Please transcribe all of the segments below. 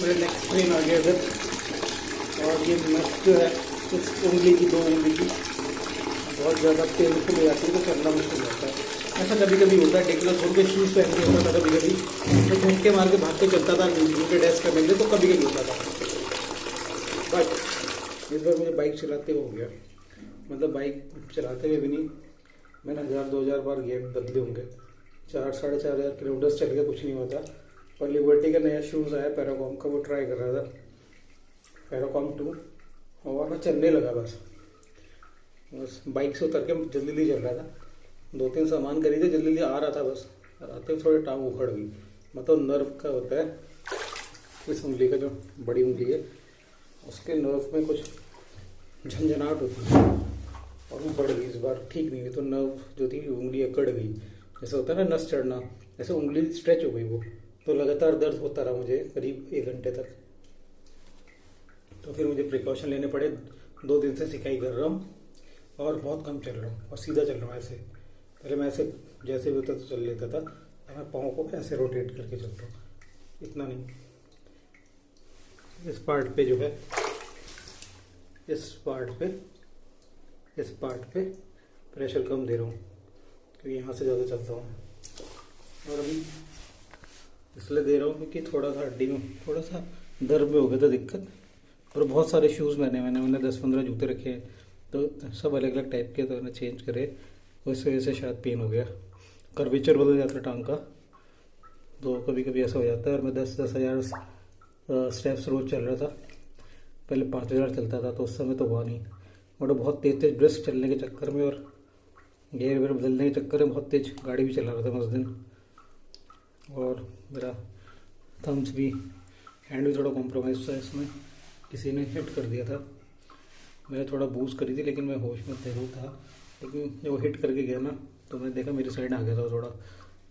मेरे next pen आ गया इधर, और ये नस जो है इस उंगली की, 2 उंगली की बहुत ज़्यादा पेनफुल हो जाती है, तो चलना मुश्किल होता है। ऐसा कभी कभी होता है, डेक्ला छोड़ के शूज़ पहन के होता था कभी कभी, तो झटके मार के भाग के चलता था नीचे डेस्क करने के लिए, तो कभी कभी होता था। बट इस बार मुझे बाइक चलाते हुए हो गया, मतलब बाइक चलाते हुए भी नहीं, मैंने 1000-2000 बार गियर बदले होंगे, 4-4.5 किलोमीटर चल के कुछ नहीं होता। और लिबर्टी का नया शूज़ आया पैराकॉम का, वो ट्राई कर रहा था, पैराकॉम 2, और मैं चलने लगा बस बाइक से उतर के जल्दी जल्दी चल रहा था, 2-3 सामान खरीदे, जल्दी जल्दी आ रहा था, बस आते हुए थोड़ी टांग उखड़ गई। मतलब नर्व का होता है, इस उंगली का जो बड़ी उंगली है उसके नर्व में कुछ झंझनाहट होती है, और वो बढ़ गई इस बार, ठीक नहीं हुई, तो नर्व जो थी उंगली अकड़ गई, जैसे होता है ना नस चढ़ना, ऐसे उंगली स्ट्रेच हो गई वो, तो लगातार दर्द होता रहा मुझे करीब 1 घंटे तक। तो फिर मुझे प्रिकॉशन लेने पड़े, 2 दिन से सिकाई कर रहा हूँ और बहुत कम चल रहा हूँ और सीधा चल रहा हूँ ऐसे। पहले मैं ऐसे जैसे भी होता तो चल लेता था, अब मैं पाँव को ऐसे रोटेट करके चलता हूँ, इतना नहीं। इस पार्ट पे जो है, इस पार्ट पे प्रेशर कम दे रहा हूँ, क्योंकि यहाँ से ज़्यादा चलता हूँ, और अभी इसलिए दे रहा हूँ क्योंकि थोड़ा सा हड्डी में थोड़ा सा दर्द में हो गया था दिक्कत। और बहुत सारे शूज़ मैंने 10-15 जूते रखे हैं, तो सब अलग अलग टाइप के, तो मैंने चेंज करे, उस वजह से शायद पेन हो गया, कर्वेचर बदल जाता है टांग का, तो कभी कभी ऐसा हो जाता है। और मैं 10,000 स्टेप्स रोज़ चल रहा था, पहले 5,000 चलता था, तो उस समय तो हुआ नहीं, और बहुत तेज़ ब्रिस्क चलने के चक्कर में और गियर वेयर बदलने के चक्कर में बहुत तेज़ गाड़ी भी चला रहा था मैं उस दिन, और मेरा थम्स भी, हैंड भी थोड़ा कॉम्प्रोमाइज़ था, इसमें किसी ने हिट कर दिया था। मैंने थोड़ा बूस्ट करी थी, लेकिन मैं होश में जरूर था, लेकिन जब वो हिट करके गया ना, तो मैंने देखा मेरी साइड आ गया था थोड़ा,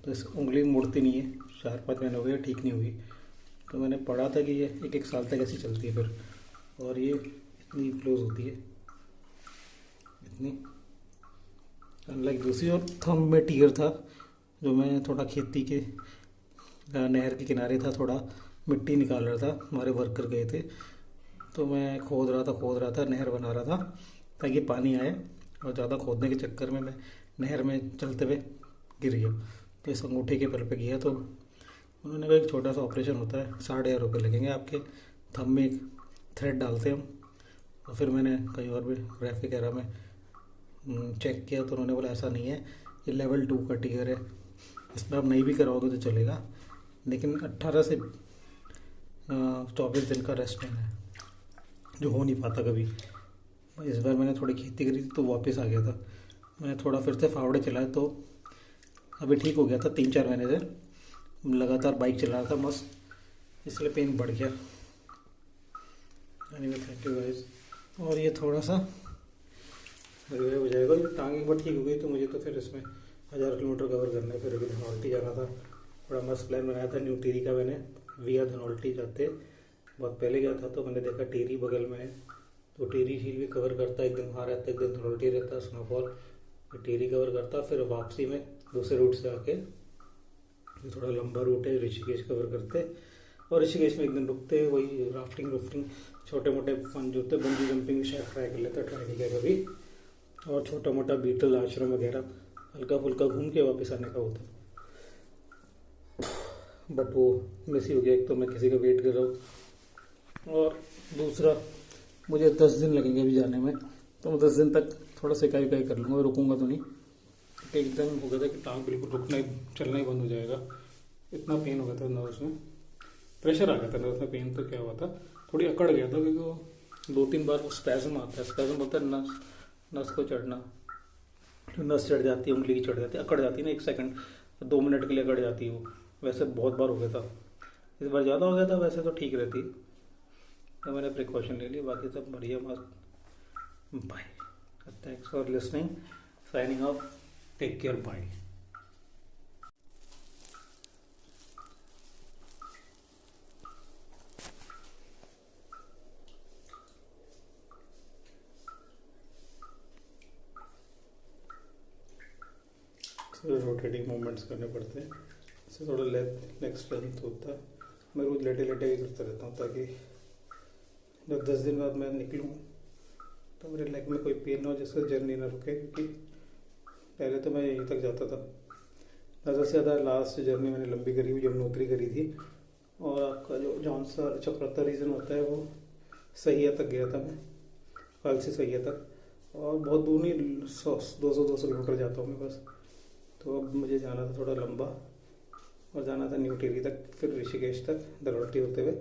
तो इस उंगली मुड़ती नहीं है, 4-5 महीने हो गए ठीक नहीं हुई। तो मैंने पढ़ा था कि ये 1-1 साल तक ऐसी चलती है फिर, और ये इतनी क्लोज होती है, इतनी, अनलाइक दूसरी। और थंब में टीयर था, जो मैं थोड़ा खेती के नहर के किनारे था, थोड़ा मिट्टी निकाल रहा था, हमारे वर्कर गए थे, तो मैं खोद रहा था, नहर बना रहा था ताकि पानी आए, और ज़्यादा खोदने के चक्कर में मैं नहर में चलते हुए गिर गया, तो इस अंगूठे के बल पे गया। तो उन्होंने कहा एक छोटा सा ऑपरेशन होता है, 1,500 रुपये लगेंगे आपके, थंब में एक थ्रेड डालते हम। तो फिर मैंने कहीं और भी रेफरी वगैरह में चेक किया, तो उन्होंने बोला ऐसा नहीं है, ये लेवल 2 का टीयर है, इसमें आप नहीं भी कराओगे तो चलेगा, लेकिन 18 से 24 दिन का रेस्ट लेना है, जो हो नहीं पाता कभी। इस बार मैंने थोड़ी खेती करी थी तो वापस आ गया था, मैंने थोड़ा फिर से फावड़े चलाए, तो अभी ठीक हो गया था। 3-4 महीने से लगातार बाइक चला रहा था मस्त, इसलिए पेन बढ़ गया। Anyway thank you guys. और ये थोड़ा सा रिवाइव हो जाएगा, जो टांग एक बार ठीक हो गई तो मुझे तो फिर इसमें 1000 किलोमीटर कवर करना है। फिर अभी धनौल्टी जाना था, बड़ा मस्त प्लान बनाया था न्यू टिहरी का मैंने, विया धनौल्टी जाते बहुत पहले गया था, तो मैंने देखा टिहरी बगल में है, तो टिहरी झील भी कवर करता, एक दिन वहाँ रहता, एक दिन धनौल्टी रहता, स्नोफॉल, फिर टिहरी कवर करता, फिर वापसी में दूसरे रूट से आके, जो थोड़ा लंबा रूट है, ऋषिकेश कवर करते, और ऋषिकेश में एक दिन रुकते, वही राफ्टिंग छोटे मोटे फन जो होते, बंजी जंपिंग शायद ट्राई कर लेता, ट्राई नहीं किया कभी, और छोटा मोटा बीटल आश्रम वगैरह हल्का फुल्का घूम के वापस आने का होता। बट वो मिस ही हो गया, एक तो मैं किसी का वेट कर रहा हूँ, और दूसरा मुझे 10 दिन लगेंगे अभी जाने में, तो मैं 10 दिन तक थोड़ा सिकाई कर लूँगा, रुकूंगा तो नहीं, क्योंकि एकदम हो गया था कि टांग बिल्कुल रुकना ही, चलना ही बंद हो जाएगा, इतना पेन हो गया था नर्व्स में, प्रेशर आ गया था नर्व्स में, पेन तो क्या हुआ था, थोड़ी अकड़ गया था, क्योंकि वो 2-3 बार वो स्पैज़म आता है, स्पैज़म होता है नस को चढ़ना, नस चढ़ जाती है, उंगली की चढ़ जाती है, अकड़ जाती है ना, 1 सेकंड 2 मिनट के लिए अकड़ जाती है वो, वैसे बहुत बार हो गया था, इस बार ज़्यादा हो गया था, वैसे तो ठीक रहती, तो मैंने प्रिकॉशन ले ली, बाकी सब बढ़िया मस्त। Bye, thanks for listening, signing off, take care, bye. Rotating movements करने पड़ते हैं, इससे थोड़ा लेग स्ट्रेंथ होता है, मैं रोज़ लेटे लेटे भी करता रहता हूँ, ताकि जब 10 दिन बाद मैं निकलूँ तो मेरे लेग में कोई पेन ना हो, जिससे जर्नी ना रुके। क्योंकि पहले तो मैं यहीं तक जाता था, ज़्यादा से ज़्यादा लास्ट जर्नी मैंने लंबी करी हुई यमुनोत्री करी थी, और आपका जो जौनसर चक्राता रीजन होता है वो सहिया तक गया था मैं, कल से सहिया तक, और बहुत दूर नहीं, 200 किलोमीटर जाता हूँ मैं बस। तो अब मुझे जाना था थोड़ा लंबा, और जाना था न्यू टिहरी तक, फिर ऋषिकेश तक दरवट्टी होते हुए।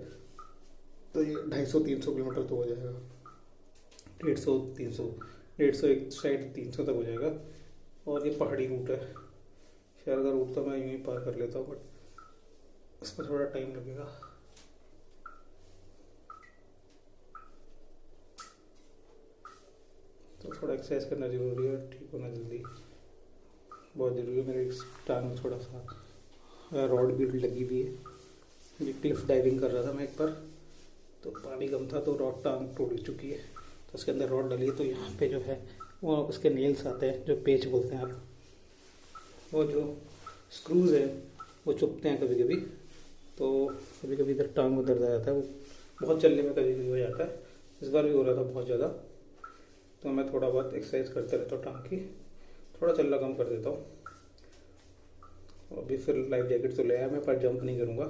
तो ये 250-300 किलोमीटर तो हो जाएगा, 150 एक साइड 300 तक हो जाएगा। और ये पहाड़ी रूट है, शहर का रूट तो मैं यूँ ही पार कर लेता हूँ, बट इसमें थोड़ा टाइम लगेगा। तो थोड़ा एक्सरसाइज करना ज़रूरी है, ठीक होना जल्दी बहुत ज़रूरी है। मेरे टांग में थोड़ा सा रॉड भी लगी हुई है। ये क्लिफ डाइविंग कर रहा था मैं एक बार, तो पानी कम था, तो रॉड टांग टूट चुकी है, तो उसके अंदर रॉड डली है। तो यहाँ पे जो है वो उसके नेल्स आते हैं, जो पेच बोलते हैं आप, वो जो स्क्रूज है वो चुभते हैं कभी कभी। तो कभी कभी इधर टांग में दर्द आ जाता है, वो बहुत चलने में कभी कभी हो जाता है। इस बार भी हो रहा था बहुत ज़्यादा, तो मैं थोड़ा बहुत एक्सरसाइज करता रहता हूँ टांग की, थोड़ा चलना कम कर देता हूँ। अभी फिर लाइफ जैकेट तो ले आया मैं, पर जंप नहीं करूँगा,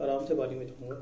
आराम से पानी में जाऊँगा।